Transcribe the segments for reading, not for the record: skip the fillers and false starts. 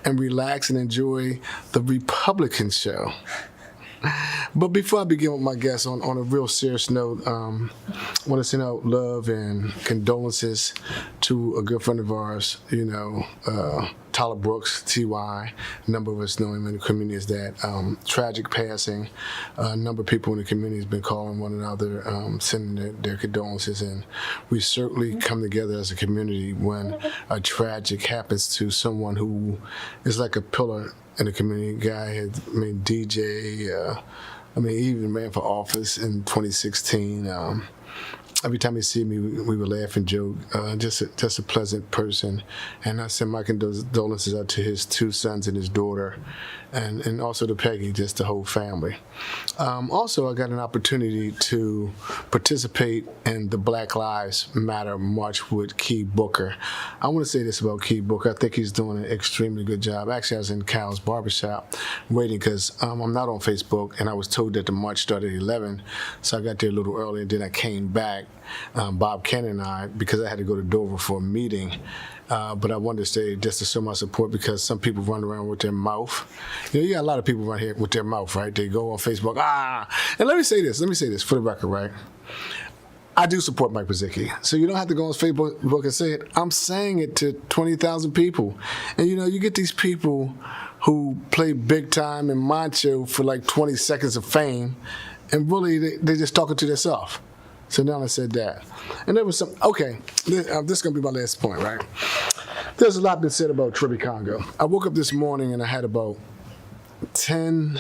and relax and enjoy the Republican show. But before I begin with my guests, on a real serious note, I want to send out love and condolences to a good friend of ours, Tyler Brooks, T.Y. A number of us know him in the community as that. Tragic passing. A number of people in the community has been calling one another, sending their condolences, and we certainly come together as a community when a tragic happens to someone who is like a pillar in the community. Guy DJ, he even ran for office in 2016. Every time he see me, we would laugh and joke. Just a pleasant person. And I send my condolences out to his 2 sons and his daughter, and also to Peggy, just the whole family. Also, I got an opportunity to participate in the Black Lives Matter March with Key Booker. I want to say this about Key Booker. I think he's doing an extremely good job. Actually, I was in Cal's barbershop waiting because I'm not on Facebook, and I was told that the march started at 11, so I got there a little early, and then I came back, Bob Ken and I, because I had to go to Dover for a meeting. But I wanted to say just to show my support, because some people run around with their mouth. You got a lot of people around here with their mouth, right? They go on Facebook, And let me say this for the record, right? I do support Mike Pazicki, so you don't have to go on Facebook and say it. I'm saying it to 20,000 people. And you get these people who play big time and macho for like 20 seconds of fame, and really they're just talking to themselves. So now I said that. And there was this is going to be my last point, right? There's a lot been said about Trippy Congo. I woke up this morning and I had about 10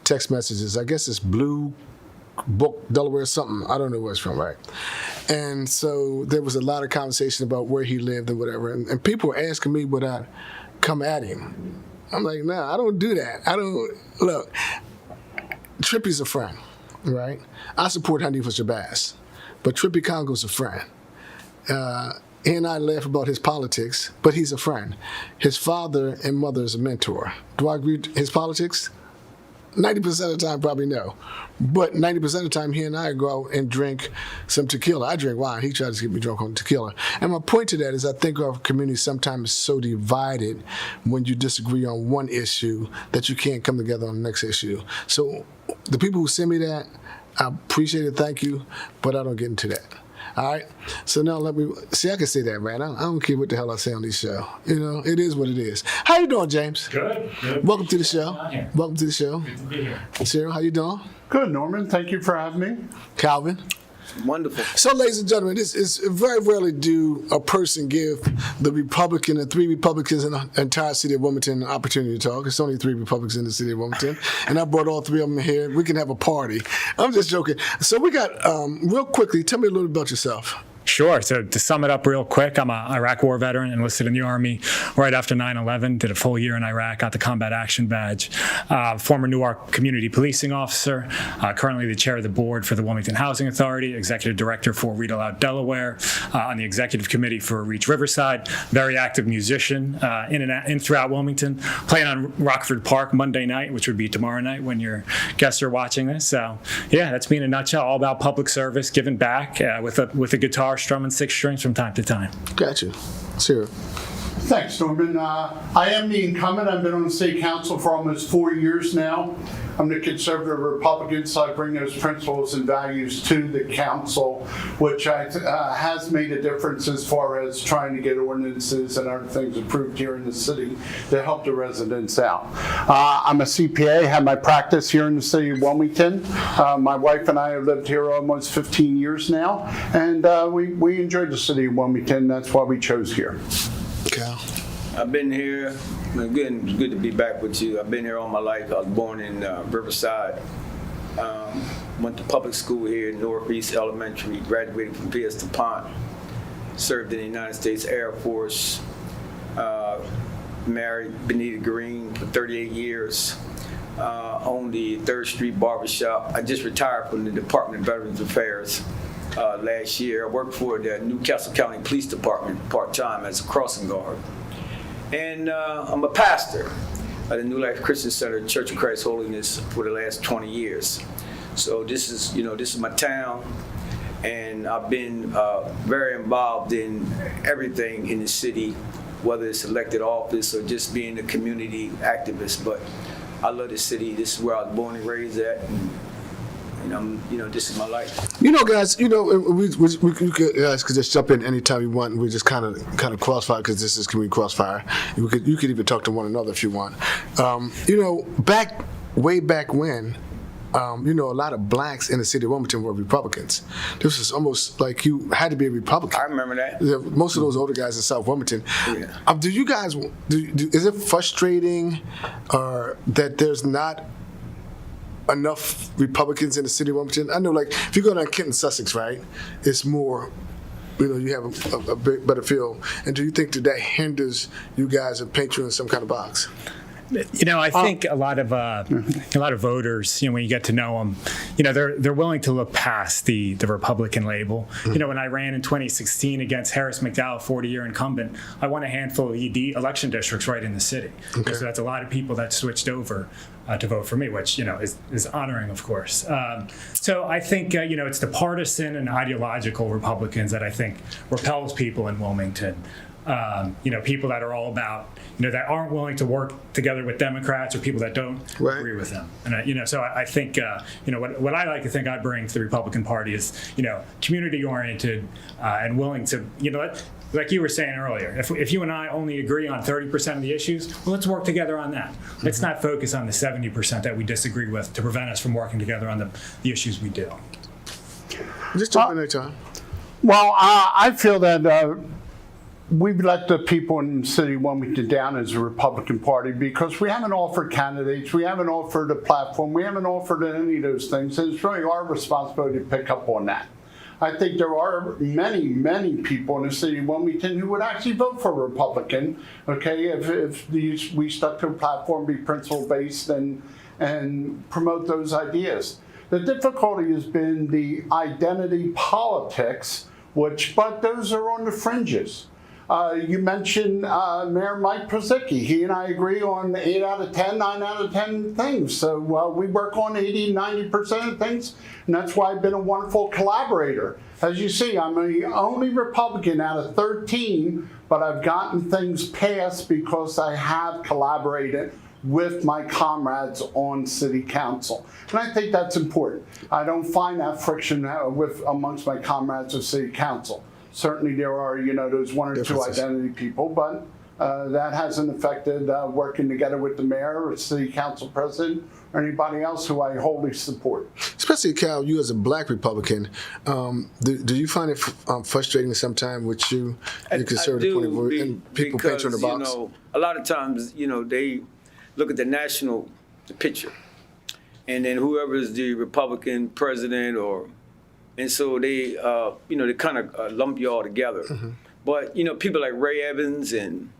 text messages. I guess it's Blue Book, Delaware, something. I don't know where it's from, right? And so there was a lot of conversation about where he lived and whatever. And people were asking me would I come at him. I'm like, nah, I don't do that. Look, Trippy's a friend. Right, I support Hanifa Shabazz, but Trippy Congo's a friend. He and I laugh about his politics, but he's a friend. His father and mother is a mentor. Do I agree with his politics? 90% of the time, probably no. But 90% of the time, he and I go out and drink some tequila. I drink wine. He tries to get me drunk on tequila. And my point to that is I think our community sometimes is so divided when you disagree on one issue that you can't come together on the next issue. So the people who send me that, I appreciate it, thank you, but I don't get into that. All right? So now let me, see, I can say that, man. I don't care what the hell I say on this show. It is what it is. How you doing, James? Good. Welcome to the show. Welcome to the show. Good to be here. Ciro, how you doing? Good, Norman. Thank you for having me. Calvin? Wonderful. So, ladies and gentlemen, this is very rarely do a person give the 3 Republicans in the entire city of Wilmington an opportunity to talk. It's only 3 Republicans in the city of Wilmington, and I brought all 3 of them here. We can have a party. I'm just joking. So we got, real quickly, tell me a little about yourself. Sure. So to sum it up real quick, I'm an Iraq War veteran, enlisted in the Army right after 9/11, did a full year in Iraq, got the Combat Action Badge, former Newark Community Policing Officer, currently the chair of the board for the Wilmington Housing Authority, executive director for Read Aloud Delaware, on the executive committee for Reach Riverside, very active musician in throughout Wilmington, playing on Rockford Park Monday night, which would be tomorrow night when your guests are watching this. So yeah, that's me in a nutshell, all about public service, giving back with a guitar, strumming 6 strings from time to time. Gotcha. Ciro. Thanks, Norman. I am the incumbent. I've been on the city council for almost 4 years now. I'm the conservative Republican, so I bring those principles and values to the council, which has made a difference as far as trying to get ordinances and other things approved here in the city to help the residents out. I'm a CPA, have my practice here in the city of Wilmington. My wife and I have lived here almost 15 years now, and we enjoy the city of Wilmington. That's why we chose here. Cal. I've been here. Good to be back with you. I've been here all my life. I was born in Riverside. Went to public school here in Northeast Elementary. Graduated from P.S. DuPont. Served in the United States Air Force. Married Benita Green for 38 years. Owned the 3rd Street Barbershop. I just retired from the Department of Veterans Affairs last year. I worked for the Newcastle County Police Department part-time as a crossing guard. And I'm a pastor at the New Life Christian Center, Church of Christ Holiness, for the last 20 years. So this is my town, and I've been very involved in everything in the city, whether it's elected office or just being a community activist. But I love this city. This is where I was born and raised at. And I'm, this is my life. Guys, we guys could just jump in anytime you want. And we just kind of crossfire because this is community crossfire. You could even talk to one another if you want. Way back when, a lot of blacks in the city of Wilmington were Republicans. This was almost like you had to be a Republican. I remember that. Most of those older guys in South Wilmington. Yeah. Do you guys? Is it frustrating, that there's not enough Republicans in the city of Wilmington? I know, like, if you go down Kent and Sussex, right, it's more, you have a bit better feel. And do you think that hinders you guys and paint you in some kind of box? I think a lot of voters, when you get to know them, they're willing to look past the Republican label. When I ran in 2016 against Harris McDowell, 40-year incumbent, I won a handful of ED election districts right in the city. Okay. So that's a lot of people that switched over to vote for me, which is honoring, of course. So I think it's the partisan and ideological Republicans that I think repels people in Wilmington. People that are all about, that aren't willing to work together with Democrats or people that don't agree with them. And, so I think, what I like to think I bring to the Republican Party is, community oriented and willing to, like you were saying earlier, if you and I only agree on 30% of the issues, well, let's work together on that. Let's not focus on the 70% that we disagree with to prevent us from working together on the issues we do. Just jump in there, Tom. Well, I feel that we've let the people in the city of Wilmington down as a Republican Party because we haven't offered candidates, we haven't offered a platform, we haven't offered any of those things, and it's really our responsibility to pick up on that. I think there are many, many people in the city of Wilmington who would actually vote for a Republican, okay, if we stuck to a platform, be principle-based, and promote those ideas. The difficulty has been the identity politics, but those are on the fringes. You mentioned Mayor Mike Przicki. He and I agree on 8 out of 10, 9 out of 10 things. So we work on 80, 90% of things, and that's why I've been a wonderful collaborator. As you see, I'm the only Republican out of 13, but I've gotten things passed because I have collaborated with my comrades on city council. And I think that's important. I don't find that friction amongst my comrades of city council. Certainly there are, those one or two identity people, but that hasn't affected working together with the mayor or city council president or anybody else who I wholly support. Especially, Cal, you as a black Republican, do you find it frustrating sometimes with your conservative point of view and people paint you in the box? A lot of times, they look at the national picture, and then whoever is the Republican president and so they, they kind of lump you all together. Mm-hmm. But, people like Ray Evans and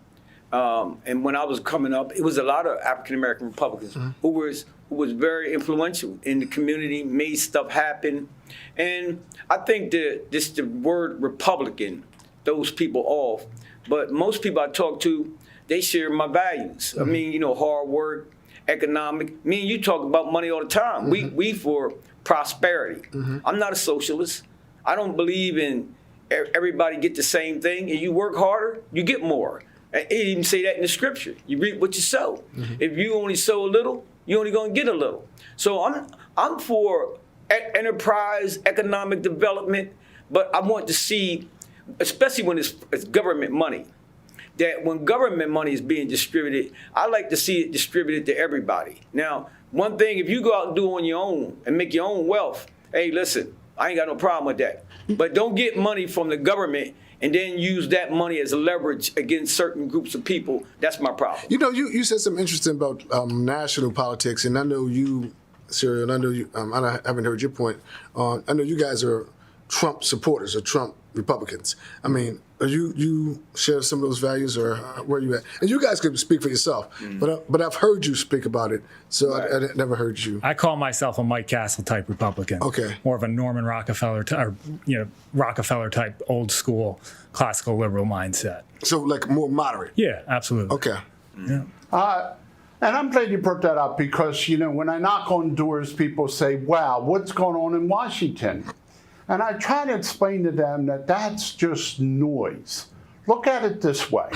when I was coming up, it was a lot of African-American Republicans mm-hmm. who was very influential in the community, made stuff happen. And I think that the word Republican throws people off. But most people I talk to, they share my values. Mm-hmm. I mean, hard work, economic. Me and you talk about money all the time. Mm-hmm. We for prosperity. Mm-hmm. I'm not a socialist. I don't believe in everybody get the same thing. If you work harder, you get more. It even say that in the scripture. You reap what you sow. Mm-hmm. If you only sow a little, you're only going to get a little. So I'm for enterprise, economic development, but I want to see, especially when it's government money, that when government money is being distributed, I like to see it distributed to everybody. Now, one thing, if you go out and do on your own and make your own wealth, hey, listen, I ain't got no problem with that. But don't get money from the government and then use that money as leverage against certain groups of people. That's my problem. You said something interesting about national politics, and I know you, Ciro, and I know you, I haven't heard your point. I know you guys are Trump supporters or Trump Republicans. I mean, you share some of those values, or where are you at? And you guys can speak for yourself, but I've heard you speak about it, so right. I never heard you. I call myself a Mike Castle type Republican. Okay, more of a Norman Rockefeller, Rockefeller type, old school, classical liberal mindset. So like more moderate. Yeah, absolutely. Okay. Yeah. And I'm glad you brought that up because when I knock on doors, people say, "Wow, what's going on in Washington?" And I try to explain to them that that's just noise. look at it this way.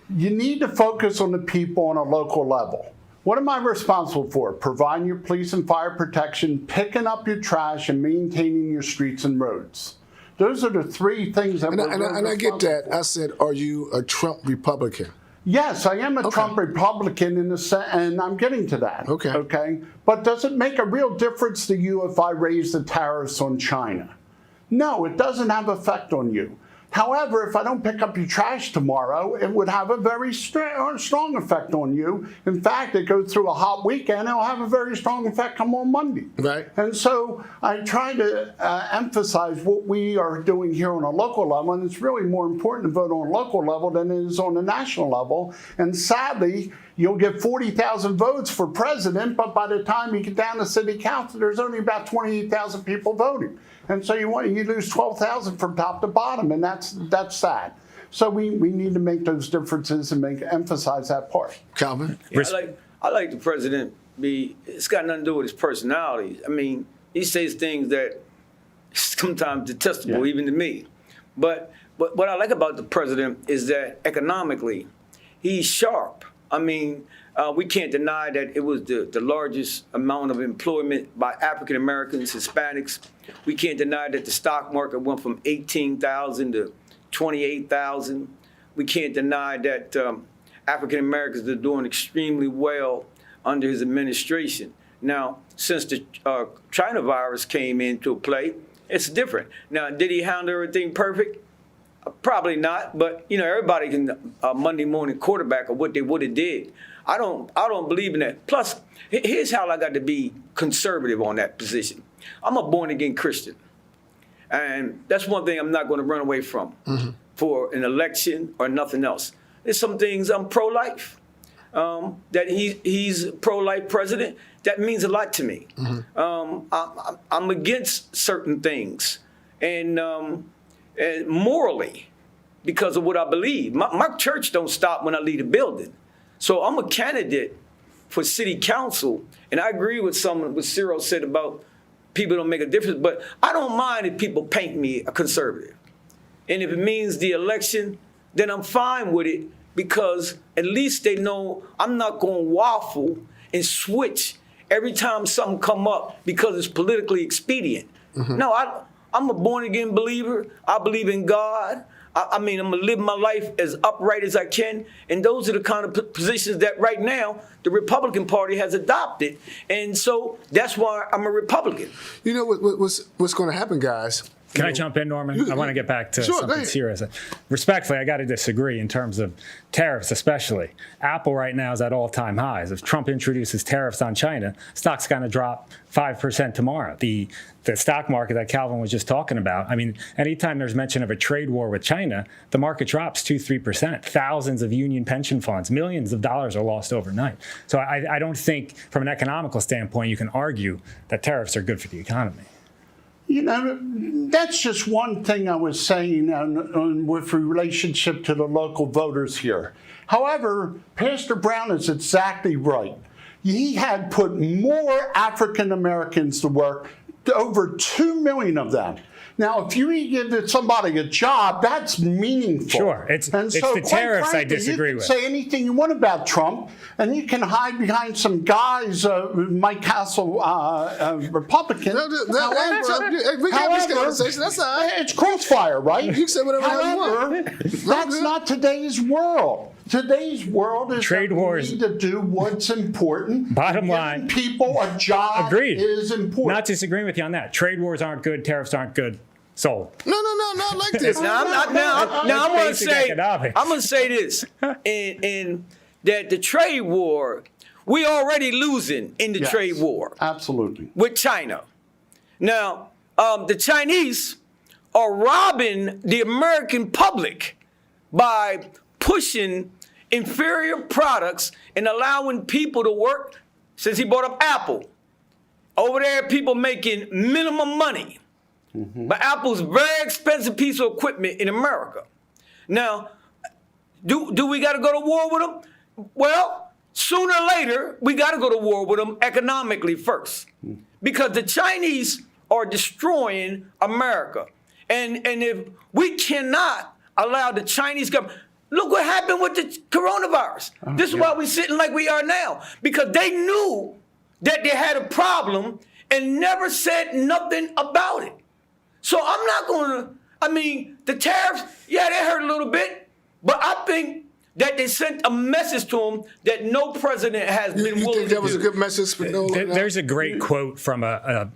You need to focus on the people on a local level. What am I responsible for? Providing your police and fire protection, picking up your trash, and maintaining your streets and roads. Those are the three things that And I get that. I said, are you a Trump Republican? Yes, I am a Trump Republican and I'm getting to that. Okay. But does it make a real difference to you if I raise the tariffs on China? No, it doesn't have effect on you. However, if I don't pick up your trash tomorrow, it would have a very strong effect on you. In fact, it goes through a hot weekend, it'll have a very strong effect come on Monday. Right. And so I try to emphasize what we are doing here on a local level, and it's really more important to vote on a local level than it is on a national level. And sadly, you'll get 40,000 votes for president, but by the time you get down to city council, there's only about 28,000 people voting. And so you lose 12,000 from top to bottom, and that's sad. So we need to make those differences and emphasize that part. Calvin? Yeah, I like the president it's got nothing to do with his personality. I mean, he says things that sometimes detestable even to me. But what I like about the president is that economically, he's sharp. I mean, we can't deny that it was the largest amount of employment by African Americans, Hispanics. We can't deny that the stock market went from 18,000 to 28,000. We can't deny that African Americans are doing extremely well under his administration. Now, since the China virus came into play, it's different. Now, did he handle everything perfect? Probably not, but everybody can Monday morning quarterback of what they would have did. I don't believe in that. Plus, here's how I got to be conservative on that position. I'm a born again Christian, and that's one thing I'm not going to run away from for an election or nothing else. There's some things I'm pro-life. That he's pro-life president. That means a lot to me. I'm against certain things, and morally, because of what I believe. My church don't stop when I leave the building. So I'm a candidate for city council, and I agree with what Ciro said about people don't make a difference, but I don't mind if people paint me a conservative. And if it means the election, then I'm fine with it, because at least they know I'm not going to waffle and switch every time something come up because it's politically expedient. No, I'm a born-again believer. I believe in God. I mean, I'm going to live my life as upright as I can. And those are the kind of positions that right now the Republican Party has adopted. And so that's why I'm a Republican. You know what's going to happen, guys? Can I jump in, Norman? I want to get back to something serious. Respectfully, I got to disagree in terms of tariffs, especially. Apple right now is at all-time highs. If Trump introduces tariffs on China, stock's going to drop 5% tomorrow. The stock market that Calvin was just talking about, I mean, anytime there's mention of a trade war with China, the market drops 2-3%. Thousands of union pension funds, millions of dollars are lost overnight. So I don't think, from an economical standpoint, you can argue that tariffs are good for the economy. That's just one thing I was saying with relationship to the local voters here. However, Pastor Brown is exactly right. He had put more African Americans to work, over 2 million of them. Now, if you give somebody a job, that's meaningful. Sure, it's the tariffs I disagree with. You can say anything you want about Trump, and you can hide behind some guys, Mike Castle, Republican. That's all right. It's Crossfire, right? You can say whatever you want. That's not today's world. Today's world is trade wars. We need to do what's important. Bottom line, people a job is important. Not disagreeing with you on that. Trade wars aren't good. Tariffs aren't good. Sold. No, not like this. I'm going to say this, and that the trade war, we already losing in the trade war. Absolutely. With China. Now, the Chinese are robbing the American public by pushing inferior products and allowing people to work, since he brought up Apple. Over there, people making minimum money. But Apple's a very expensive piece of equipment in America. Now, do we got to go to war with them? Well, sooner or later, we got to go to war with them economically first. Because the Chinese are destroying America. And if we cannot allow the Chinese government. Look what happened with the coronavirus. This is why we're sitting like we are now, because they knew that they had a problem and never said nothing about it. So I'm not going to, I mean, the tariffs, yeah, they hurt a little bit, but I think that they sent a message to them that no president has been willing to do. You think that was a good message, Spadola? There's a great quote from a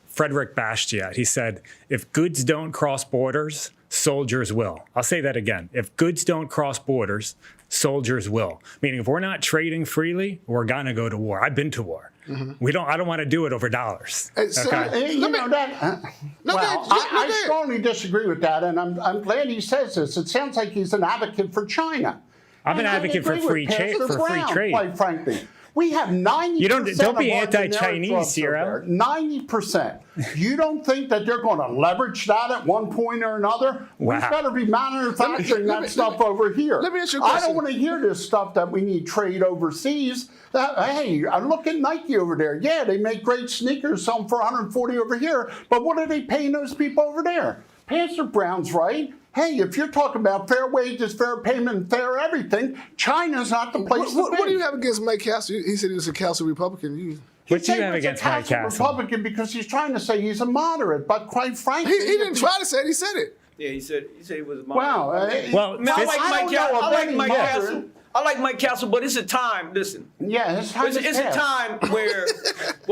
Frederick Bastiat. He said, "If goods don't cross borders, soldiers will." I'll say that again. If goods don't cross borders, soldiers will. Meaning, if we're not trading freely, we're gonna go to war. I've been to war. I don't want to do it over dollars. Hey, so, Okay? You know that. I strongly disagree with that, and I'm glad he says this. It sounds like he's an advocate for China. I'm an advocate for free trade. Quite frankly, we have 90%. You don't be of our anti-Chinese, generic Ciro. drugs over there. 90%. You don't think that they're going to leverage that at one point or another? Wow. We better be manufacturing that stuff over here. Let me ask you a I question. don't want to hear this stuff that we need trade overseas. Hey, I look at Nike over there. Yeah, they make great sneakers, some for 140 over here. But what are they paying those people over there? Pastor Brown's right. Hey, if you're talking about fair wages, fair payment, fair everything, China's not the place to be. What do you have against Mike Castle? He said he was a Council Republican. What do you have against Mike Castle? Republican because he's trying to say he's a moderate, but quite frankly, He didn't try to say it. He said it. Yeah, he said he was a Wow. Well, I like Mike moderate. Castle. I like Mike Castle, but it's a time. Listen, Yeah, his time it's a time where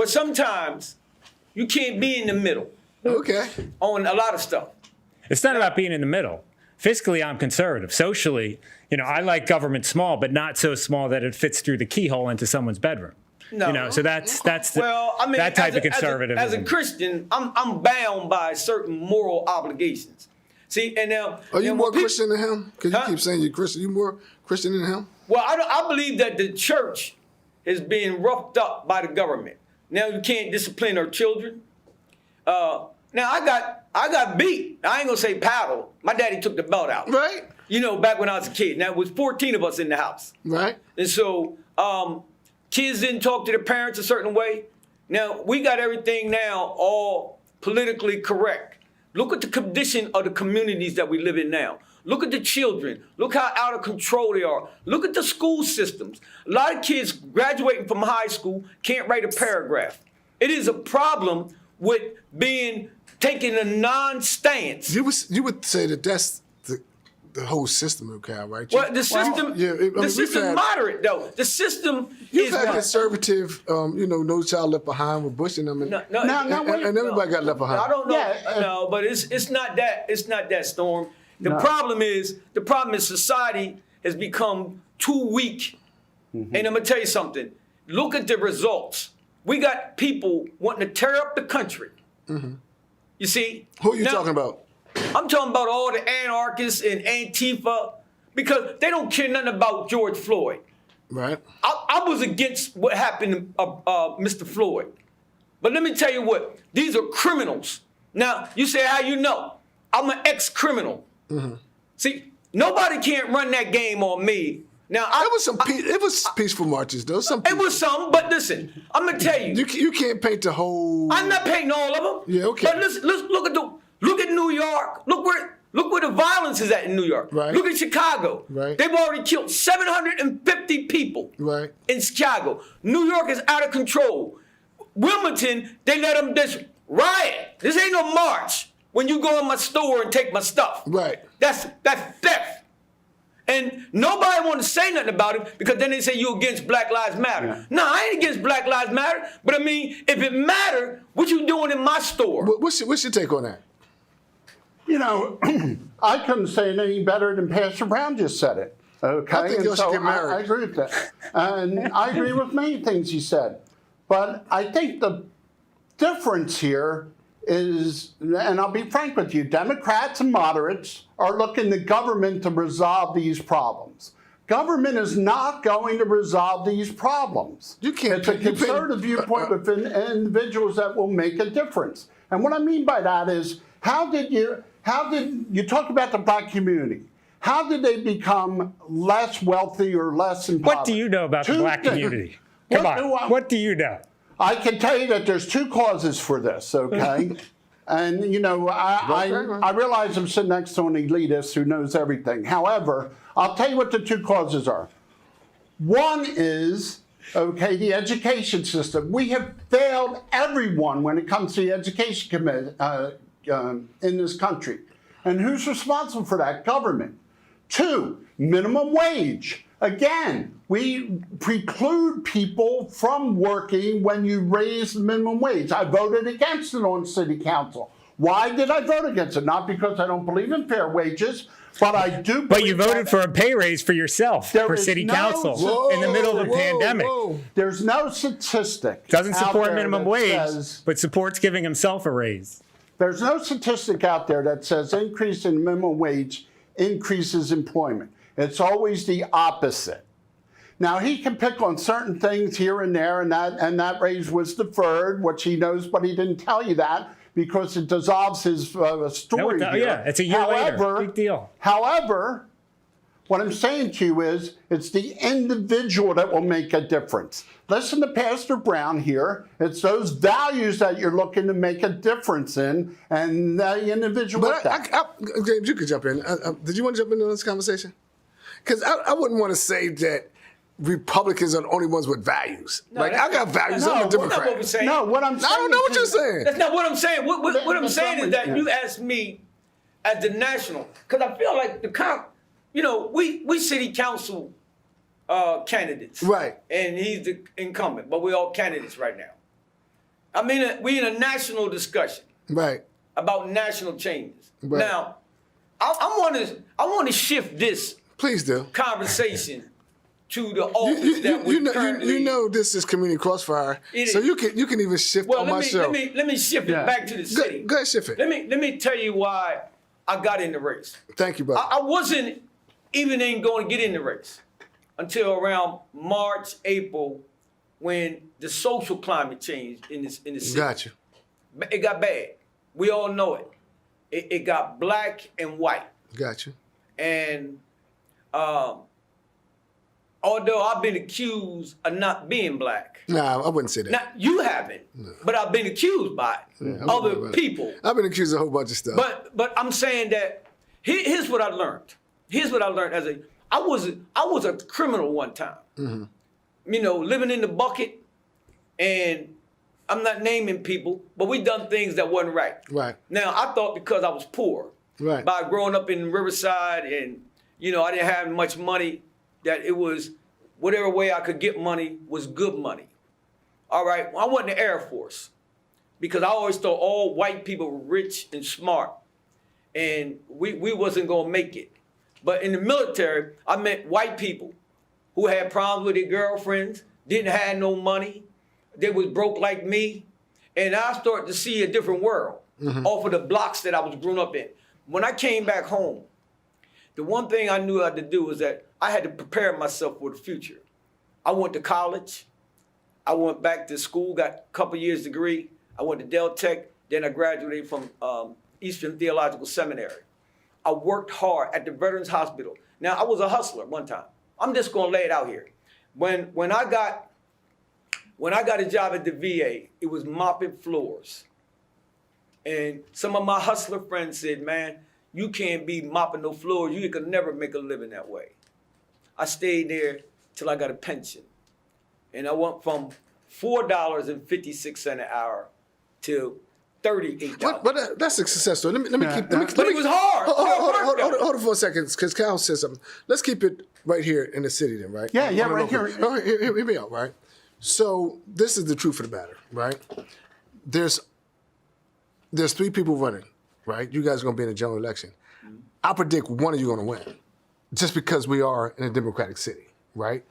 sometimes you can't be in the middle Okay. on a lot of stuff. It's not about being in the middle. Fiscally, I'm conservative. Socially, I like government small, but not so small that it fits through the keyhole into someone's bedroom. No. So that's Well, I mean, that type of as conservatism. a Christian, I'm bound by certain moral obligations. See, and now Are you now, more when people- Christian than him? Because you Huh? keep saying you're Christian. You more Christian than him? Well, I believe that the church is being roughed up by the government. Now you can't discipline our children. Now I got beat. I ain't gonna say paddle. My daddy took the belt out. Right. Back when I was a kid. Now it was 14 of us in the house. Right. And so kids didn't talk to their parents a certain way. Now we got everything now all politically correct. Look at the condition of the communities that we live in now. Look at the children. Look how out of control they are. Look at the school systems. A lot of kids graduating from high school can't write a paragraph. It is a problem with taking a non-stance. You would say that that's the whole system of Cal, right? Well, the system, the system's moderate though. The system You've is had not. conservative, No Child Left Behind with Bush and them, and everybody got left behind. I don't know. Yeah, No, but it's not that. It's not that, Storm. The problem is society has become too weak. And I'm gonna tell you something. Look at the results. We got people wanting to tear up the country. You see? Who are you talking about? I'm talking about all the anarchists and Antifa because they don't care nothing about George Floyd. Right. I was against what happened to Mr. Floyd. But let me tell you what, these are criminals. Now, you say, how you know? I'm an ex-criminal. See, nobody can't run that game on me. Now, it was peaceful marches, though. It was some, but listen, I'm going to tell you. You can't paint the whole... I'm not painting all of them. Yeah, okay. But listen, let's look at New York. Look where the violence is at in New York. Right. Look at Chicago. Right. They've already killed 750 people. Right. In Chicago. New York is out of control. Wilmington, they let them just riot. This ain't no march when you go in my store and take my stuff. Right. That's theft. And nobody want to say nothing about it because then they say you against Black Lives Matter. Yeah. No, I ain't against Black Lives Matter. But I mean, if it matter, what you doing in my store? What's your take on that? I couldn't say it any better than Pastor Brown just said it. Okay, I think y'all should get married. I agree with that, and I agree with many things he said. But I think the difference here is, and I'll be frank with you, Democrats and moderates are looking to government to resolve these problems. Government is not going to resolve these problems. You can't. It's a conservative viewpoint within individuals that will make a difference. And what I mean by that is, how did you talk about the black community? How did they become less wealthy or less impoverished? What do you know about the black community? Come on. What do you know? I can tell you that there's two causes for this, okay? And, you know, I realize I'm sitting next to an elitist who knows everything. However, I'll tell you what the two causes are. One is, okay, the education system. We have failed everyone when it comes to the education in this country. And who's responsible for that? Government. Two, minimum wage. Again, we preclude people from working when you raise the minimum wage. I voted against it on city council. Why did I vote against it? Not because I don't believe in fair wages, but I do. But you voted for a pay raise for yourself for city council in the middle of a pandemic. There's no statistic. Doesn't support out there minimum that wage, says- but supports giving himself a raise. There's no statistic out there that says increase in minimum wage increases employment. It's always the opposite. Now, he can pick on certain things here and there, and that raise was deferred, which he knows, but he didn't tell you that because it dissolves his story here. Yeah, it's a year later. Big deal. However, what I'm saying to you is it's the individual that will make a difference. Listen to Pastor Brown here. It's those values that you're looking to make a difference in, and the individual with that. James, you could jump in. Did you want to jump into this conversation? Because I wouldn't want to say that Republicans are the only ones with values. No, I got values. I'm a Democrat. That's not what we're saying. No, what I'm saying. I don't know what you're saying. That's not what I'm saying. What I'm saying is that you asked me as the national, because I feel like we city council candidates. Right. And he's the incumbent, but we're all candidates right now. I mean, we're in a national discussion. Right. About national changes. Right. Now, I want to shift this Please do. conversation to the office that we currently. You know this is community crossfire, so you can even shift on my show. Let me shift it back to the city. Go ahead, shift it. Let me tell you why I got in the race. Thank you, brother. I wasn't even going to get in the race until around March, April, when the social climate changed in the city. Got you. It got bad. We all know it. It got black and white. Got you. And although I've been accused of not being black. Nah, I wouldn't say that. Now, you haven't, but I've been accused by other people. I've been accused of a whole bunch of stuff. But I'm saying that here's what I learned. Here's what I learned I was a criminal one time. Mm-hmm. You know, living in the bucket, and I'm not naming people, but we done things that wasn't right. Right. Now, I thought because I was poor, right, by growing up in Riverside and, I didn't have much money, that it was whatever way I could get money was good money. All right, well, I went in the Air Force because I always thought all white people were rich and smart, and we wasn't gonna make it. But in the military, I met white people who had problems with their girlfriends, didn't have no money, they was broke like me, and I started to see a different world off of the blocks that I was grown up in. When I came back home, the one thing I knew I had to do was that I had to prepare myself for the future. I went to college. I went back to school, got a couple years degree. I went to Del Tech, then I graduated from Eastern Theological Seminary. I worked hard at the Veterans Hospital. Now, I was a hustler one time. I'm just gonna lay it out here. When I got a job at the VA, it was mopping floors. And some of my hustler friends said, man, you can't be mopping no floors. You could never make a living that way. I stayed there till I got a pension. And I went from $4.56 an hour to $38. But that's a success story. Let me keep. But it was hard. Hold on for a second, because Kyle said something. Let's keep it right here in the city, then, right? Yeah, right here. Hear me out, right? So this is the truth of the matter, right? There's 3 people running, right? You guys are going to be in a general election. I predict one of you going to win, just because we are in a democratic city, right?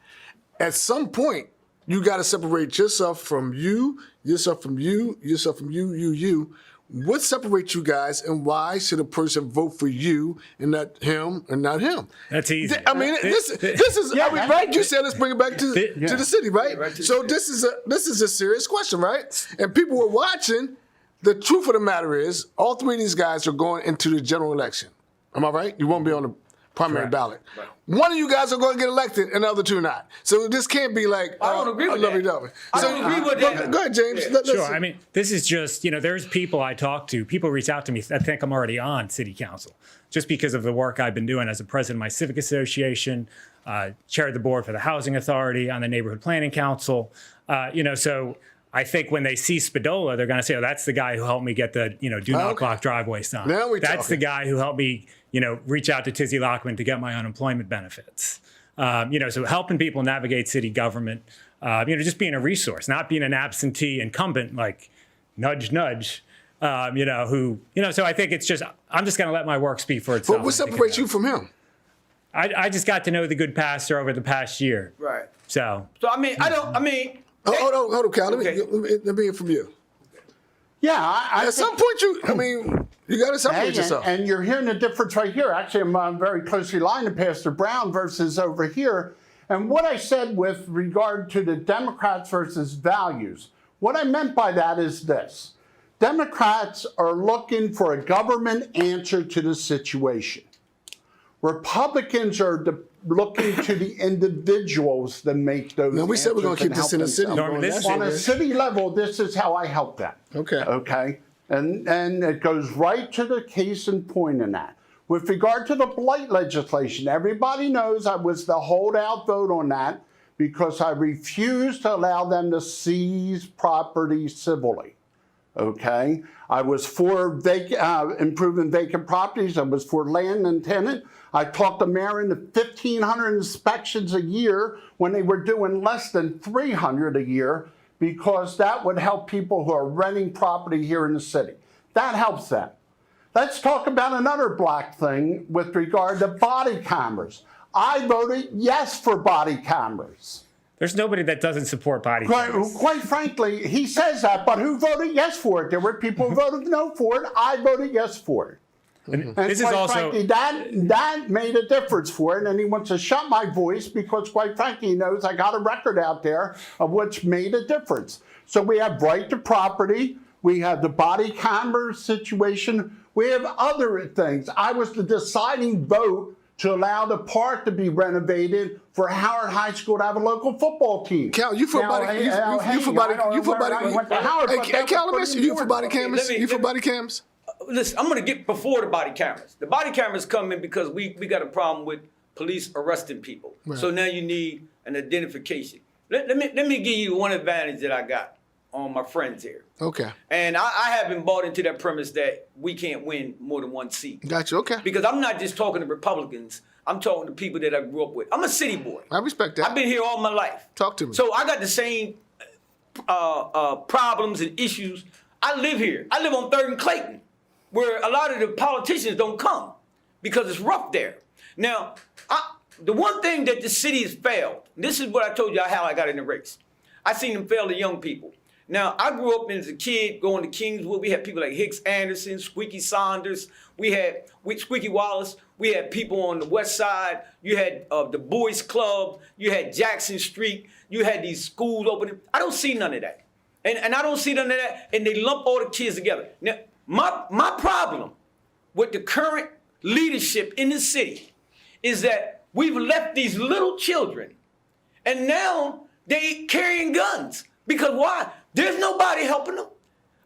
At some point, you got to separate yourself from you, yourself from you, yourself from you. What separates you guys, and why should a person vote for you and not him and not him? That's easy. I mean, this is right. You said let's bring it back to the city, right? So this is a serious question, right? And people were watching. The truth of the matter is, all 3 of these guys are going into the general election. Am I right? You won't be on the primary Correct. ballot. One of you guys are going to get elected, and the other two not. So this can't be like I don't agree with that. lovey-dovey. I don't agree with that. Go ahead, James. Yeah. Let's Sure. see. I mean, this is just, there's people I talk to, people reach out to me that think I'm already on city council just because of the work I've been doing as a president of my civic association, chaired the board for the housing authority, on the neighborhood planning council. So I think when they see Spadola, they're going to say, oh, that's the guy who helped me get the, do not Okay. block driveway sign. Now we're That's the talking. guy who helped me, reach out to Tizzy Lockman to get my unemployment benefits. So helping people navigate city government, just being a resource, not being an absentee incumbent, like nudge, nudge, so I think it's just, I'm just going to let my work speak for itself. But what separates you from him? I just got to know the good pastor over the past year. Right. So So I mean, Hold on, Cal. Let Okay. me hear from you. Yeah, I At think- some point, you got to separate Hey, yourself. and you're hearing the difference right here. Actually, I'm very closely aligned to Pastor Brown versus over here. And what I said with regard to the Democrats versus values, what I meant by that is this. Democrats are looking for a government answer to the situation. Republicans are looking to the individuals that make those Now, we said we're going to answers keep and this in the help city. Norman, on this- that on a shit, city level, this is how I help them. Okay. Okay. And it goes right to the case in point in that. With regard to the blight legislation, everybody knows I was the holdout vote on that because I refused to allow them to seize property civilly. Okay. I was for improving vacant properties. I was for land and tenant. I talked the mayor into 1,500 inspections a year when they were doing less than 300 a year because that would help people who are renting property here in the city. That helps them. Let's talk about another black thing with regard to body cameras. I voted yes for body cameras. there's nobody that doesn't support body cameras. Quite frankly, he says that, but who voted yes for it? There were people who voted no for it. I voted yes for it. And This is quite also frankly, that made a difference for it, and he wants to shut my voice because, quite frankly, he knows I got a record out there of what's made a difference. So we have right to property, we have the body camera situation, we have other things. I was the deciding vote to allow the park to be renovated for Howard High School to have a local football team. Cal, you for body? You for body? You for body? Hey, Cal, let me ask you. You for body cameras? You for body cams? listen, I'm going to get before the body cameras. The body cameras come in because we got a problem with police arresting people. Right. So now you need an identification. Let me give you one advantage that I got on my friends here. Okay. And I haven't bought into that premise that we can't win more than one seat. Gotcha. Okay. Because I'm not just talking to Republicans. I'm talking to people that I grew up with. I'm a city boy. I respect that. I've been here all my life. Talk to me. So I got the same problems and issues. I live here. I live on 3rd and Clayton, where a lot of the politicians don't come because it's rough there. Now, the one thing that the city has failed, this is what I told you how I got in the race. I seen them fail the young people. Now, I grew up as a kid going to Kingswood. We had people like Hicks Anderson, Squeaky Saunders. We had Squeaky Wallace. We had people on the west side. You had the Boys Club. You had Jackson Street. You had these schools opening. I don't see none of that. And I don't see none of that. And they lump all the kids together. Now, my problem with the current leadership in the city is that we've left these little children and now they carrying guns. Because why? There's nobody helping them.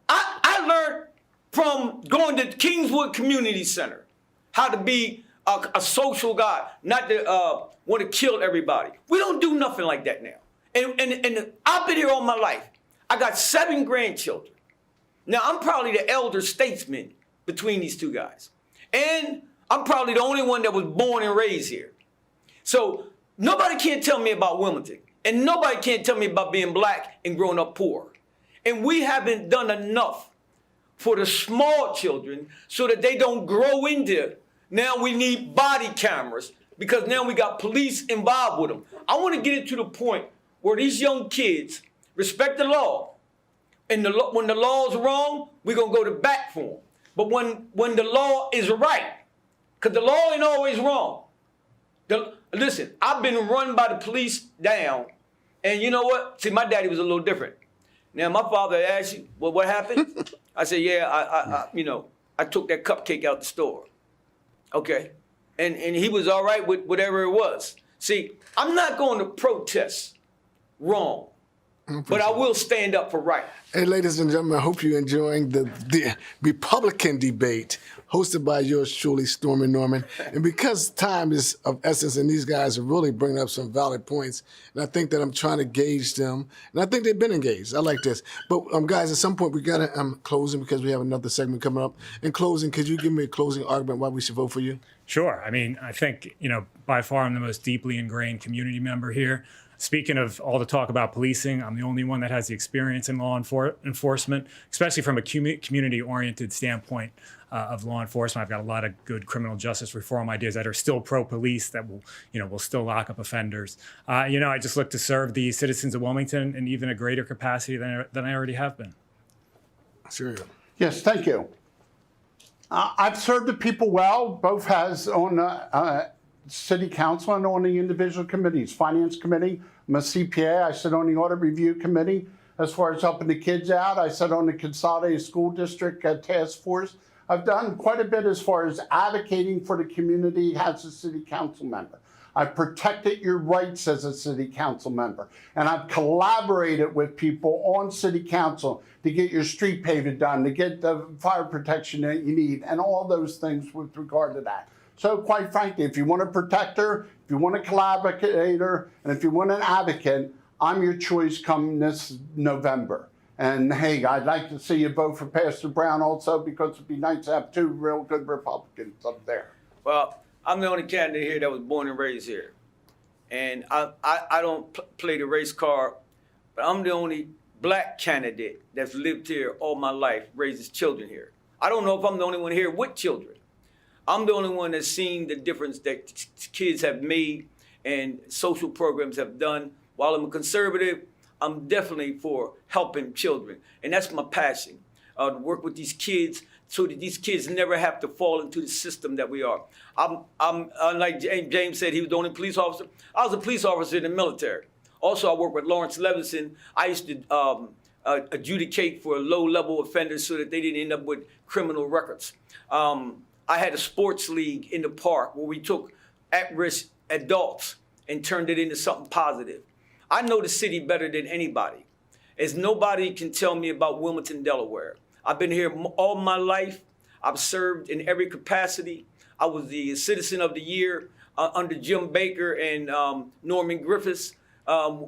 I learned from going to Kingswood Community Center how to be a social guy, not to want to kill everybody. We don't do nothing like that now. And I've been here all my life. I got 7 grandchildren. Now, I'm probably the elder statesman between these two guys. And I'm probably the only one that was born and raised here. So nobody can tell me about Wilmington. And nobody can tell me about being black and growing up poor. And we haven't done enough for the small children so that they don't grow into it. Now we need body cameras because now we got police involved with them. I want to get it to the point where these young kids respect the law. And when the law is wrong, we're going to go to bat for them. But when the law is right, because the law ain't always wrong. Listen, I've been run by the police down, and you know what? See, my daddy was a little different. Now, my father asked you, well, what happened? I said, yeah, I took that cupcake out the store. Okay. and he was all right with whatever it was. See, I'm not going to protest wrong, but I will stand up for right. Hey, ladies and gentlemen, I hope you're enjoying the Republican debate hosted by yours truly, Stormy Norman. And because time is of essence and these guys are really bringing up some valid points, and I think that I'm trying to gauge them, and I think they've been engaged. I like this. But guys, at some point we got to closing because we have another segment coming up. In closing, could you give me a closing argument why we should vote for you? Sure. I mean, I think, by far I'm the most deeply ingrained community member here. Speaking of all the talk about policing, I'm the only one that has the experience in law enforcement, especially from a community-oriented standpoint of law enforcement. I've got a lot of good criminal justice reform ideas that are still pro-police that will still lock up offenders. I just look to serve the citizens of Wilmington in even a greater capacity than I already have been. Sure. Yes, thank you. I've served the people well, both as on City Council and on the individual committees. Finance Committee, I'm a CPA, I sit on the Audit Review Committee. As far as helping the kids out, I sit on the Consolidated School District Task Force. I've done quite a bit as far as advocating for the community as a City Council member. I've protected your rights as a City Council member. And I've collaborated with people on City Council to get your street paving done, to get the fire protection that you need, and all those things with regard to that. So quite frankly, if you want a protector, if you want a collaborator, and if you want an advocate, I'm your choice come this November. And hey, I'd like to see you vote for Pastor Brown also, because it'd be nice to have two real good Republicans up there. Well, I'm the only candidate here that was born and raised here. And I don't play the race card, but I'm the only black candidate that's lived here all my life, raises children here. I don't know if I'm the only one here with children. I'm the only one that's seen the difference that kids have made and social programs have done. While I'm a conservative, I'm definitely for helping children. And that's my passion, to work with these kids so that these kids never have to fall into the system that we are. I'm like James said, he was the only police officer. I was a police officer in the military. Also, I worked with Lawrence Levinson. I used to adjudicate for low-level offenders so that they didn't end up with criminal records. I had a sports league in the park where we took at-risk adults and turned it into something positive. I know the city better than anybody, as nobody can tell me about Wilmington, Delaware. I've been here all my life. I've served in every capacity. I was the Citizen of the Year under Jim Baker and Norman Griffiths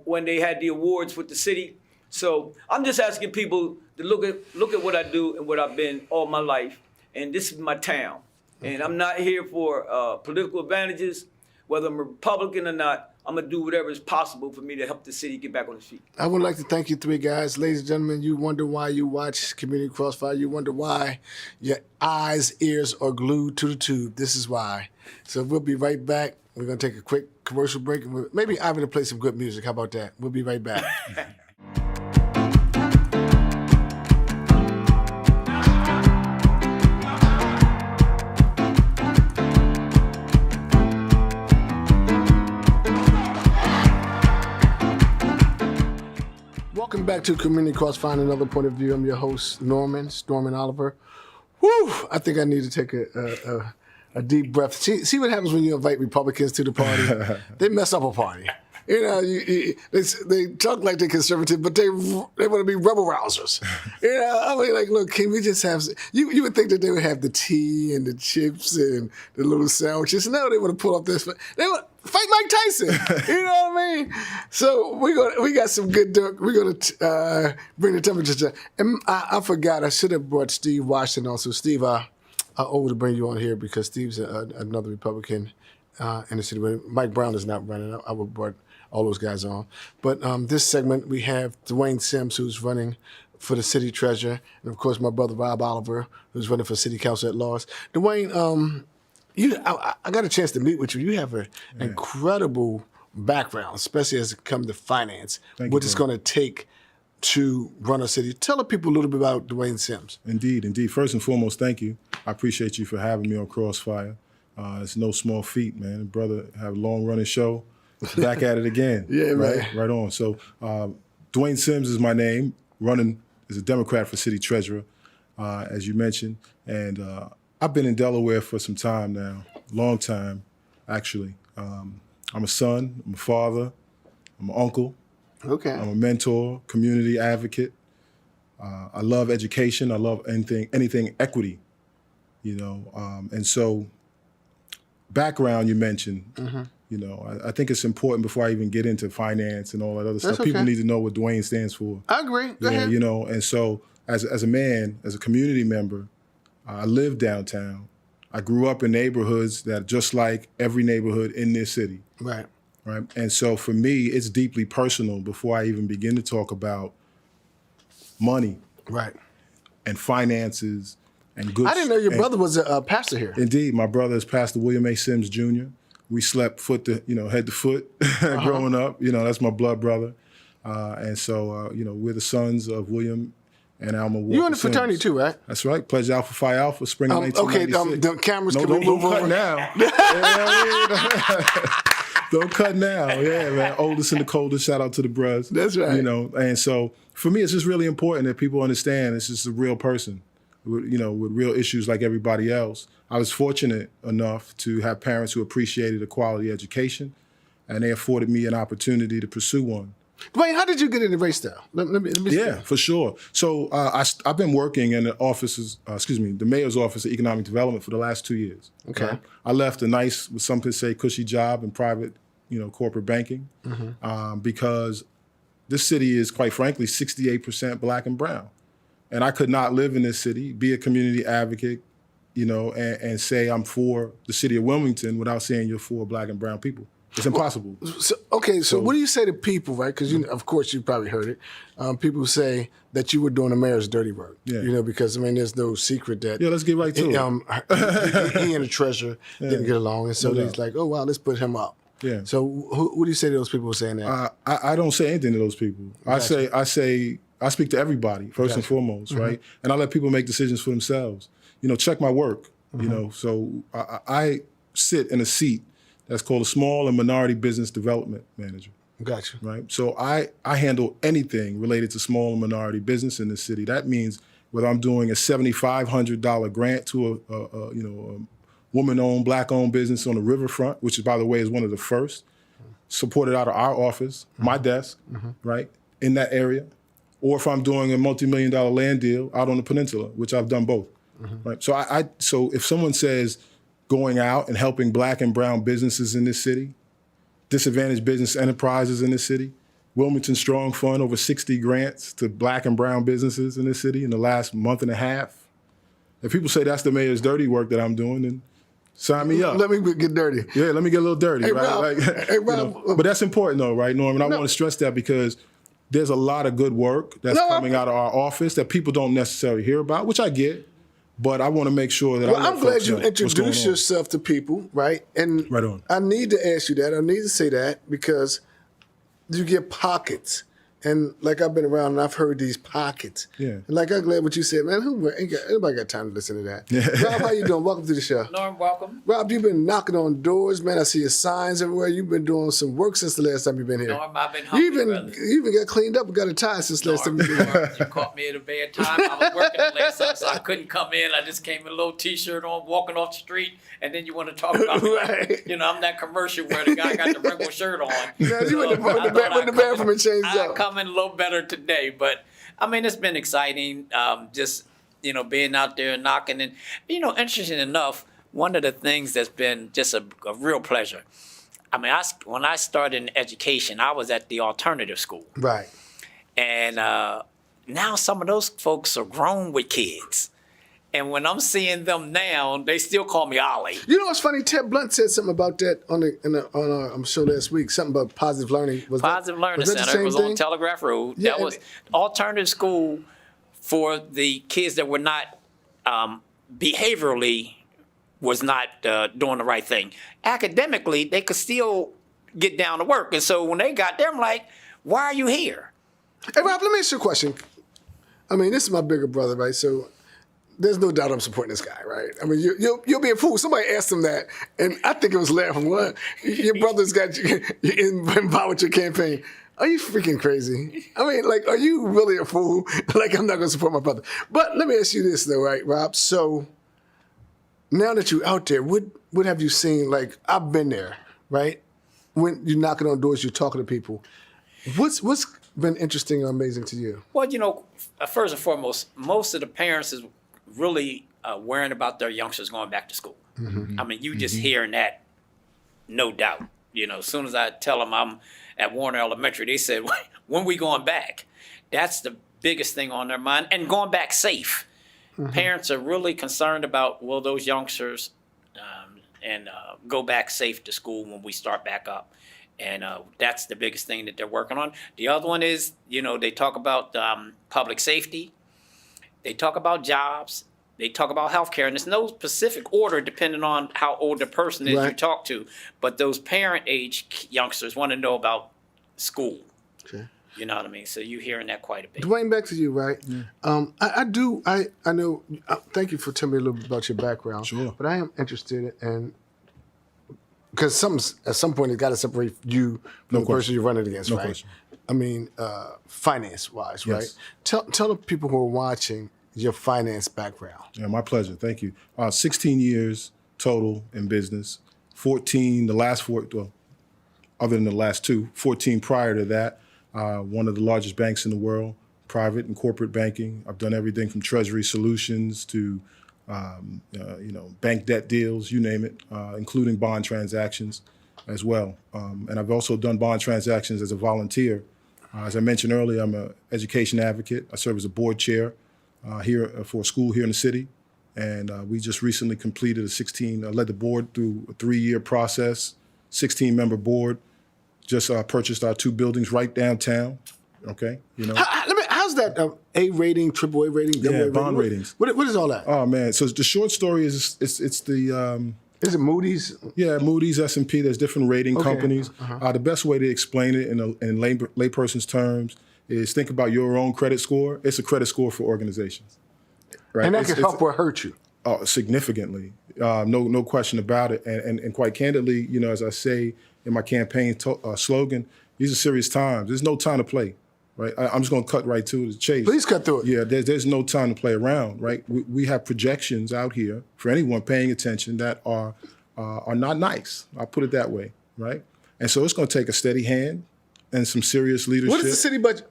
when they had the awards with the city. So I'm just asking people to look at what I do and what I've been all my life. And this is my town. And I'm not here for political advantages. Whether I'm a Republican or not, I'm going to do whatever is possible for me to help the city get back on its feet. I would like to thank you three guys. Ladies and gentlemen, you wonder why you watch Community Crossfire. You wonder why your eyes, ears are glued to the tube. This is why. So we'll be right back. We're going to take a quick commercial break. And maybe Ivan will play some good music. How about that? We'll be right back. Welcome back to Community Crossfire, another point of view. I'm your host, Norman Oliver. Whew, I think I need to take a deep breath. See what happens when you invite Republicans to the party? They mess up a party. You know, they talk like they're conservative, but they want to be rebel rousers. You know, I mean, like, look, can we just have? You would think that they would have the tea and the chips and the little sandwiches. No, they want to pull up this. They want fight Mike Tyson. You know what I mean? So we got some good. We're gonna bring the temperature down. And I forgot. I should have brought Steve Washington on. So Steve, I owe to bring you on here because Steve's another Republican in the city. Mike Brown is not running. I would have brought all those guys on. But this segment, we have DaWayne Sims, who's running for the city treasurer, and of course my brother Rob Oliver, who's running for city council at large. DaWayne, I got a chance to meet with you. You have an incredible background, especially as it comes to finance, what it's going to take to run a city. Tell the people a little bit about DaWayne Sims. Indeed. First and foremost, thank you. I appreciate you for having me on Crossfire. It's no small feat, man. The brother have a long-running show. Back at it again. Yeah, right on. So DaWayne Sims is my name, running as a Democrat for city treasurer, as you mentioned. And I've been in Delaware for some time now, long time, actually. I'm a son, I'm a father, I'm an uncle, Okay. I'm a mentor, community advocate. I love education. I love anything equity, you know. And so, background you mentioned, you know, I think it's important before I even get into finance and all that other stuff. okay. People need to know what DaWayne stands for. I agree. Go Yeah, ahead. you know, and so as a man, as a community member, I live downtown. I grew up in neighborhoods that are just like every neighborhood in this city. Right. Right. And so for me, it's deeply personal before I even begin to talk about money Right. and finances and goods. I didn't know your and- brother was a pastor here. Indeed, my brother is Pastor William A. Sims Jr. We slept head to foot growing up. You know, that's my blood brother. And so, you know, we're the sons of William and Alma Walker You in the fraternity Sims. too, right? That's right. Pledge Alpha Phi Alpha, spring of Okay, 1996. the cameras, can don't we move cut over? now. You know what I mean? Don't cut now. Yeah, man. Oldest and the coldest. Shout out to the bros. That's right. You know, and so for me, it's just really important that people understand it's just a real person, you know, with real issues like everybody else. I was fortunate enough to have parents who appreciated a quality education, and they afforded me an opportunity to pursue one. Wait, how did you get into race style? Let me Yeah, for sure. So I've been working in the mayor's office of economic development for the last 2 years. Okay. Right? I left a nice, what some could say, cushy job in private, you know, corporate banking, because this city is, quite frankly, 68% Black and brown, and I could not live in this city, be a community advocate, you know, and say I'm for the city of Wilmington without saying you're for Black and brown people. It's impossible. So what do you say to people, right? Because, of course, you probably heard it. People say that you were doing the mayor's dirty work. Yeah. You know, because, I mean, there's no secret that Yeah, let's get right to it. he and the treasurer didn't get along. And so No they're doubt. like, oh, wow, let's put him up. Yeah. So what do you say to those people who are saying that? I don't say anything to those people. I speak to everybody first and foremost, right? And I let people make decisions for themselves. You know, check my work. You know, so I sit in a seat that's called a small and minority business development manager. Gotcha. Right. So I handle anything related to small and minority business in the city. That means whether I'm doing a $7,500 grant to a woman-owned, Black-owned business on the riverfront, which, by the way, is one of the first, supported out of our office, my desk, right, in that area, or if I'm doing a multi-million-dollar land deal out on the peninsula, which I've done both. Right. So so if someone says going out and helping Black and brown businesses in this city, disadvantaged business enterprises in this city, Wilmington Strong Fund, over 60 grants to Black and brown businesses in this city in the last month and a half. If people say that's the mayor's dirty work that I'm doing, then sign me up. Let me get dirty. Yeah, let me get a little dirty, Hey, right? Rob, Like, hey, you Rob, know, but that's important though, right, Norman? I want to stress that because there's a lot of good work that's coming out of our office that people don't necessarily hear about, which I get. But I want to make sure that I'm glad you introduced yourself to people, right? And Right on. I need to ask you that. I need to say that because you get pockets. And like I've been around and I've heard these pockets. Yeah. And like I'm glad what you said, man. Anybody got time to listen to that? Rob, how you doing? Welcome to the show. Norm, welcome. Rob, you've been knocking on doors, man. I see your signs everywhere. You've been doing some work since the last time you've been here. Norm, I've been hungry, brother. You even got cleaned up and got a tie since the last time you've been here. You caught me at a bad time. I was working the last time, so I couldn't come in. I just came in a little T-shirt on, walking off the street, and then you want to talk about me. Right. You know, I'm that commercial where the guy got the regular shirt on. Now, you went to I thought the bathroom and changed I up. come in a little better today, but I mean, it's been exciting. Just, you know, being out there and knocking. And, you know, interesting enough, one of the things that's been just a real pleasure. I mean, when I started in education, I was at the alternative school. Right. And now some of those folks are grown with kids. And when I'm seeing them now, they still call me Ollie. You know what's funny? Ted Blunt said something about that on our show last week. Something about positive learning. Positive Learning was that the Center same was thing? on Telegraph Road. Yeah, That was alternative school for the kids that were not behaviorally was not doing the right thing. Academically, they could still get down to work. And so when they got there, I'm like, why are you here? Hey, Rob, let me ask you a question. I mean, this is my bigger brother, right? So there's no doubt I'm supporting this guy, right? I mean, you'll be a fool. Somebody asked him that, and I think it was laughing. What? Your brother's got you involved with your campaign. Are you freaking crazy? I mean, like, are you really a fool? Like, I'm not going to support my brother. But let me ask you this, though, right, Rob? So now that you're out there, what what have you seen? Like, I've been there, right? When you're knocking on doors, you're talking to people. What's been interesting or amazing to you? Well, first and foremost, most of the parents is really worrying about their youngsters going back to school. Mm-hmm. I mean, you just hearing that, no doubt. As soon as I tell them I'm at Warner Elementary, they said, when we going back? That's the biggest thing on their mind, and going back safe. Mm-hmm. Parents are really concerned about, will those youngsters go back safe to school when we start back up. And that's the biggest thing that they're working on. The other one is, they talk about public safety. They talk about jobs. They talk about healthcare. And there's no specific order depending on how old the person is you talk to. But those parent age youngsters want to know about school. Okay. You know what I mean? So you're hearing that quite a bit. DaWayne, back to you, right? Yeah. I know, thank you for telling me a little bit about your background. Sure. But I am interested in, because at some point, it's got to separate you from the person you're running against, No right? question. I mean, finance-wise, right? Yes. Tell the people who are watching your finance background. Yeah, my pleasure. Thank you. 16 years total in business. 14, other than the last 2, 14 prior to that. One of the largest banks in the world, private and corporate banking. I've done everything from treasury solutions to bank debt deals, you name it, including bond transactions as well. And I've also done bond transactions as a volunteer. As I mentioned earlier, I'm an education advocate. I serve as a board chair here for a school here in the city. And we just recently completed led the board through a 3-year process, 16-member board. Just purchased our 2 buildings right downtown. Okay, How's that A rating, AAA rating, double A rating? Bond ratings. What is all that? Oh man! So the short story is it's the Is it Moody's? yeah, Moody's, S&P. There's different rating companies. The best way to explain it in layperson's terms is think about your own credit score. It's a credit score for organizations, right? And that can help or hurt you. Significantly, no question about it. And quite candidly, as I say in my campaign slogan, these are serious times. There's no time to play, right? I'm just going to cut right to the chase. Please cut through it. Yeah, there's no time to play around, right? We have projections out here for anyone paying attention that are not nice. I'll put it that way, right? And so it's going to take a steady hand and some serious leadership. What is the city budget?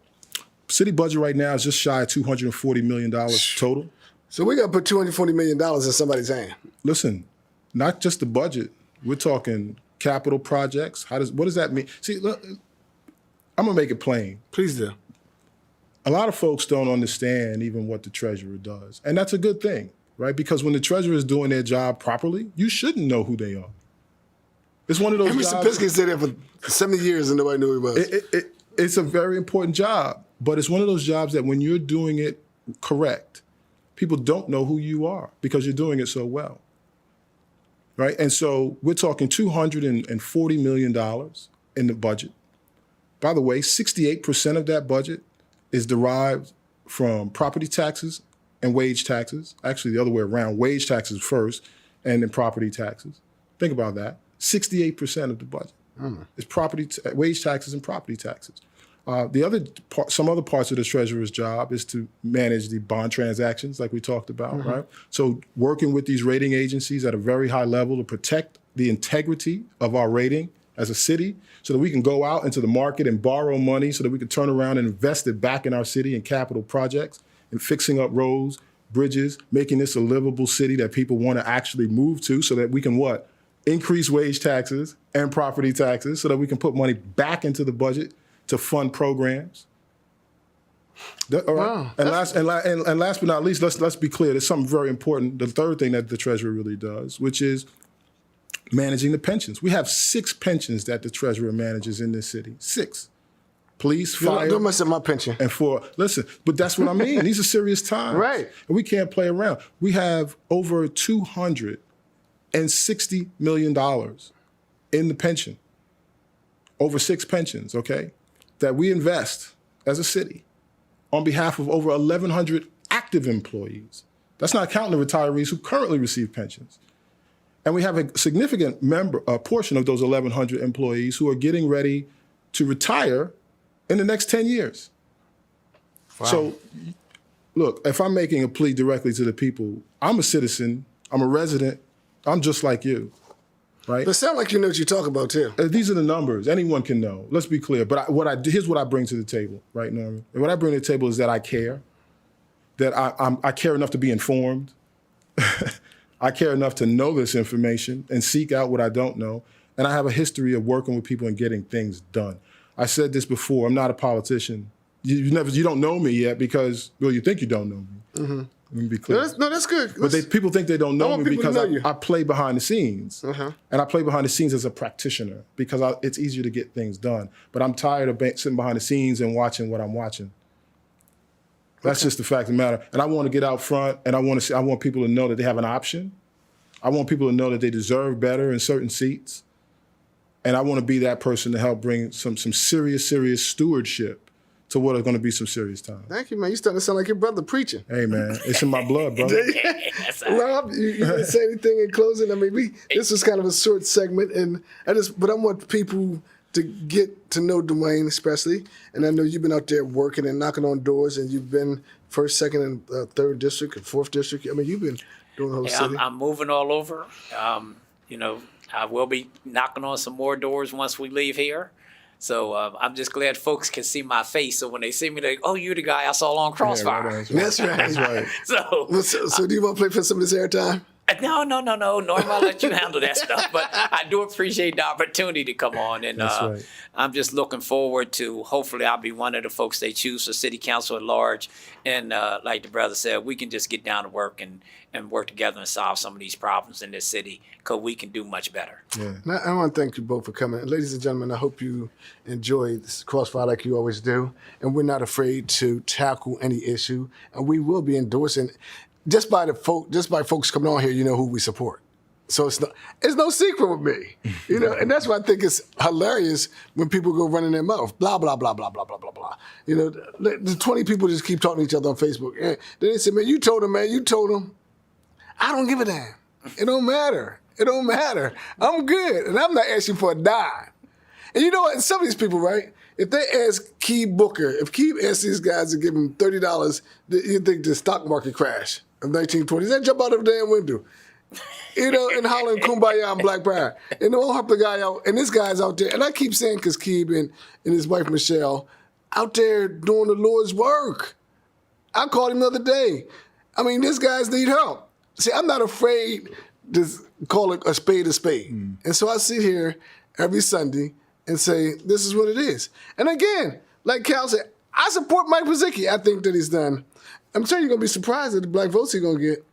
City budget right now is just shy of $240 million total. So we got to put $240 million in somebody's hand. Listen, not just the budget. We're talking capital projects. What does that mean? See, look, I'm gonna make it plain. Please do. A lot of folks don't understand even what the treasurer does, and that's a good thing, right? Because when the treasurer is doing their job properly, you shouldn't know who they are. It's one of those Emerson jobs. Piskin stayed there for 70 years and nobody knew who he was. It's a very important job, but it's one of those jobs that when you're doing it correct, people don't know who you are because you're doing it so well. Right? And so we're talking $240 million in the budget. By the way, 68% of that budget is derived from property taxes and wage taxes. Actually, the other way around, wage taxes first and then property taxes. Think about that. 68% of the budget is wage taxes and property taxes. Some other parts of the treasurer's job is to manage the bond transactions like we talked about, right? So working with these rating agencies at a very high level to protect the integrity of our rating as a city so that we can go out into the market and borrow money so that we can turn around and invest it back in our city in capital projects and fixing up roads, bridges, making this a livable city that people want to actually move to so that we can increase wage taxes and property taxes so that we can put money back into the budget to fund programs. All right. Wow. And last but not least, let's be clear. There's something very important. The third thing that the treasurer really does, which is managing the pensions. We have 6 pensions that the treasurer manages in this city. 6. Police, fire. Don't mess up my pension. And listen, but that's what I mean. These are serious times. Right. And we can't play around. We have over $260 million in the pension. Over 6 pensions, okay? That we invest as a city on behalf of over 1,100 active employees. That's not counting the retirees who currently receive pensions. And we have a significant portion of those 1,100 employees who are getting ready to retire in the next 10 years. Wow. So, look, if I'm making a plea directly to the people, I'm a citizen, I'm a resident, I'm just like you. right? But it sounds like you know what you're talking about, too. These are the numbers. Anyone can know. Let's be clear. But here's what I bring to the table, right, Norman? And what I bring to the table is that I care, that I care enough to be informed. I care enough to know this information and seek out what I don't know. And I have a history of working with people and getting things done. I said this before. I'm not a politician. You don't know me yet because, well, you think you don't know me. Mm-hmm. Let me be clear. No, that's good. But people think they don't know me because know I play behind the scenes. Uh-huh. And I play behind the scenes as a practitioner because it's easier to get things done. But I'm tired of sitting behind the scenes and watching what I'm watching. That's just the fact of the matter. And I want to get out front, and I want people to know that they have an option. I want people to know that they deserve better in certain seats. And I want to be that person to help bring some serious stewardship to what are going to be some serious times. Thank you, man. You're starting to sound like your brother preaching. Hey, man, it's in my blood, brother. Rob, you didn't say anything in closing? I mean, this was kind of a short segment, but I want people to get to know DaWayne especially. And I know you've been out there working and knocking on doors, and you've been 1st, 2nd, and 3rd district and 4th district. I mean, you've been doing the whole city. I'm moving all over. I will be knocking on some more doors once we leave here. So I'm just glad folks can see my face. So when they see me, they oh, you're the guy I saw on Crossfire. Yeah, right, That's right. That's right. So do you want to play for some of this airtime? No. Norm, I'll let you handle that stuff. But I do appreciate the opportunity to come on. And That's right. I'm just looking forward to, hopefully I'll be one of the folks they choose for city council at large. And like the brother said, we can just get down to work and work together and solve some of these problems in this city because we can do much better. Yeah. Now, I want to thank you both for coming. Ladies and gentlemen, I hope you enjoy this Crossfire like you always do. And we're not afraid to tackle any issue. And we will be endorsing, just by folks coming on here, you know who we support. So it's no secret with me, and that's why I think it's hilarious when people go running their mouth, blah, blah, blah, blah, blah, blah, blah, blah. The 20 people just keep talking to each other on Facebook. And then they say, man, you told them. I don't give a damn. It don't matter. I'm good, and I'm not asking for a dime. And you know what? Some of these people, right? If they ask Keeb Booker, if Keeb asks these guys to give him $30, you think the stock market crash of 1920s, they jump out of the damn window. And hollering Kumbaya and Black Power. And they'll help the guy out. And this guy's out there. And I keep saying, because Keeb and his wife, Michelle, out there doing the Lord's work. I called him the other day. I mean, these guys need help. See, I'm not afraid to call a spade a spade. And so I sit here every Sunday and say, this is what it is. And again, like Cal said, I support Mike Pazicki. I think that he's done. I'm telling you, you're going to be surprised at the black votes he's going to get.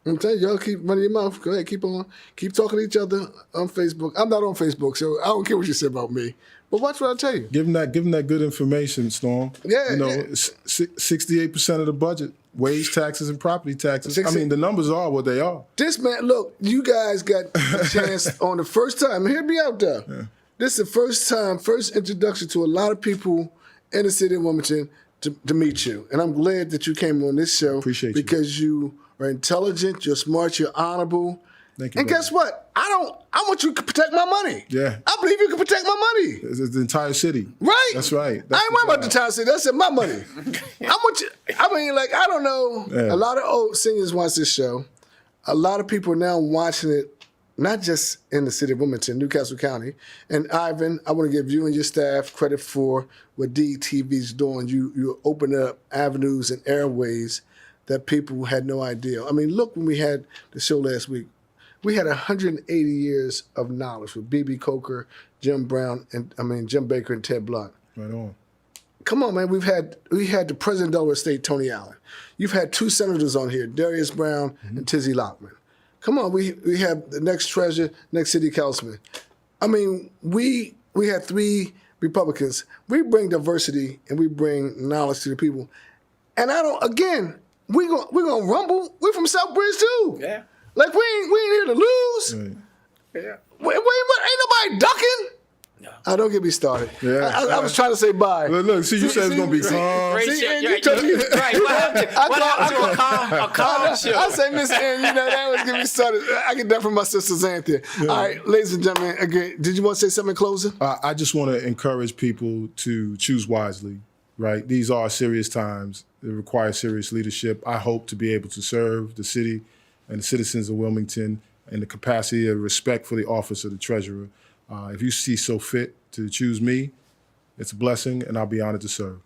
I'm telling you, y'all keep running your mouth. Go ahead, keep on. Keep talking to each other on Facebook. I'm not on Facebook, so I don't care what you say about me. But watch what I tell you. Give them that good information, Storm. Yeah. 68% of the budget, wage taxes and property taxes. I mean, the numbers are what they are. This man, look, you guys got a chance on the first time. Hear me out there. Yeah. This is the first introduction to a lot of people in the city of Wilmington to meet you. And I'm glad that you came on this show. Appreciate you. Because you are intelligent, you're smart, you're honorable. Thank you. And guess what? I want you to protect my money. Yeah. I believe you can protect my money. It's the entire city. Right. That's right. I ain't worried about the entire city. That's my money. I want you. I mean, like, I don't know. Yeah. A lot of old seniors watch this show. A lot of people are now watching it, not just in the city of Wilmington, Newcastle County. And Ivan, I want to give you and your staff credit for what DTV's doing. You open up avenues and airways that people had no idea. I mean, look, when we had the show last week, we had 180 years of knowledge with B.B. Coker, Jim Baker, and Ted Blunt. Right on. Come on, man. We had the president of Delaware State, Tony Allen. You've had 2 senators on here, Darius Brown and Tizzy Lockman. Come on, we have the next treasurer, next city councilman. I mean, we had 3 Republicans. We bring diversity and we bring knowledge to the people. And we're gonna rumble. We're from Southbridge too. Yeah. Like we ain't here to lose. Right. Yeah. Wait, ain't nobody ducking. No. Don't get me started. Yeah. I was trying to say bye. Look, see, you said it's going to be calm. Right. A calm show. I say Miss Ann, that was getting me started. I get that from my sister Xanthia. Yeah. All right, ladies and gentlemen, again, did you want to say something in closing? I just want to encourage people to choose wisely, right? These are serious times. They require serious leadership. I hope to be able to serve the city and the citizens of Wilmington in the capacity of respect for the office of the treasurer. If you see so fit to choose me, it's a blessing, and I'll be honored to serve.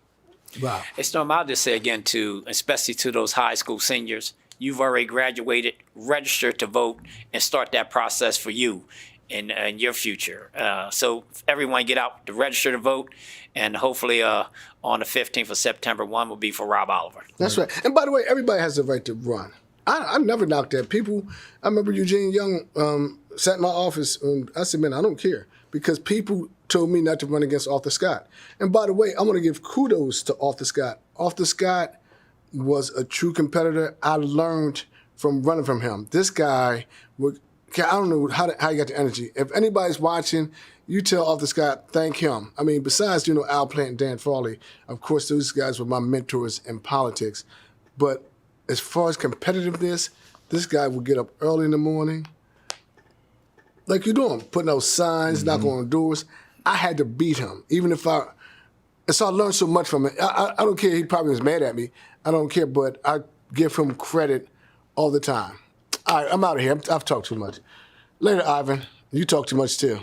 Wow. Hey, Storm, I'll just say again, especially to those high school seniors, you've already graduated, register to vote, and start that process for you in your future. So everyone get out to register to vote, and hopefully on the 15th of September, one will be for Rob Oliver. That's right. And by the way, everybody has the right to run. I never knocked at people. I remember Eugene Young sat in my office, and I said, man, I don't care, because people told me not to run against Arthur Scott. And by the way, I want to give kudos to Arthur Scott. Arthur Scott was a true competitor. I learned from running from him. This guy, I don't know how he got the energy. If anybody's watching, you tell Arthur Scott, thank him. I mean, besides, Al Plant and Dan Farley, of course, those guys were my mentors in politics. But as far as competitiveness, this guy would get up early in the morning, like you're doing, putting out signs, knocking on doors. I had to beat him, and so I learned so much from him. I don't care, he probably was mad at me. I don't care, but I give him credit all the time. All right, I'm out of here. I've talked too much. Later, Ivan. You talk too much, too.